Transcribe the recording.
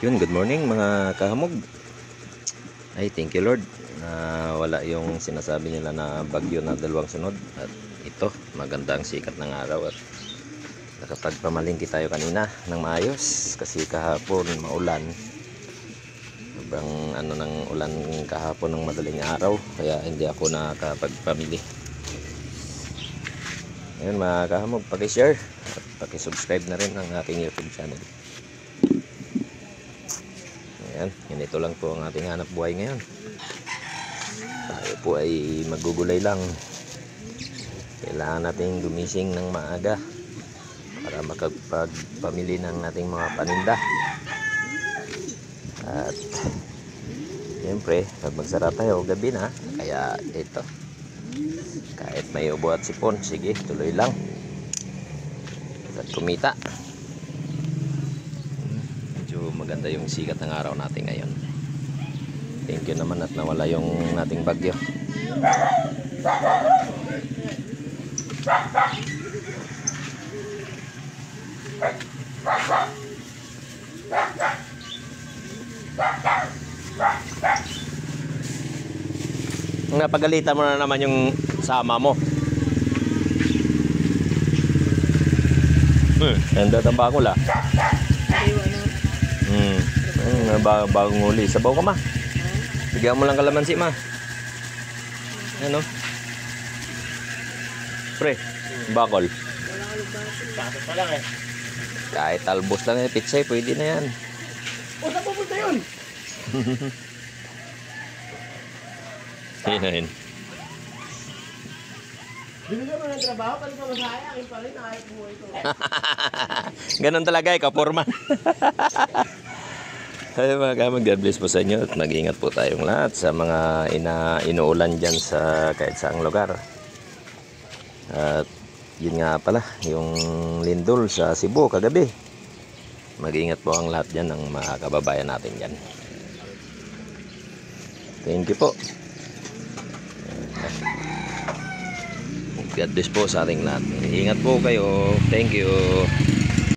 Yun, good morning mga kahamog. Ay, thank you Lord na wala yung sinasabi nila na bagyo na dalawang sunod. At ito, magandang sikat ng araw at nakapagpamalingki tayo kanina ng maayos kasi kahapon maulan. Sobrang ng ulan kahapon ng madaling araw kaya hindi ako nakapagpamili. Ngayon mga kahamog, paki-share at paki-subscribe na rin ang aking YouTube channel. Ayan, ganito lang po ang ating hanap buhay ngayon. Tayo po ay magugulay lang. Kailangan nating gumising ng maaga para makapagpamili ng ating mga paninda. At siyempre, pag magsara tayo gabi na, kaya ito, kahit may ubo at sipon, sige, tuloy lang at kumita. Maganda yung sikat ng araw natin ngayon. Thank you naman at nawala yung nating bagyo. Napagalitan mo na naman yung sama mo. Ganda ang bagong la. Bagong uli. Sabaw ka ma. Bigyan mo lang kalamansi ma. Ano? Pre, bakol. Bakit pa lang eh. Kahit talbos lang yung pitsay, pwede na yan. O, saan pupunta yun? Hinahin. Binigyan mo ng trabaho, pali pa masaya. Akin pa rin, ayot mo ito. Ganon talaga, ikaporman. Ay mga kamag, God bless po sa inyo at mag-ingat po tayong lahat sa mga inuulan dyan sa kahit saang lugar. At yun nga pala, yung lindol sa Cebu kagabi. Mag-ingat po ang lahat dyan ng mga kababayan natin dyan. Thank you po. God bless po sa ating lahat. Ingat po kayo. Thank you.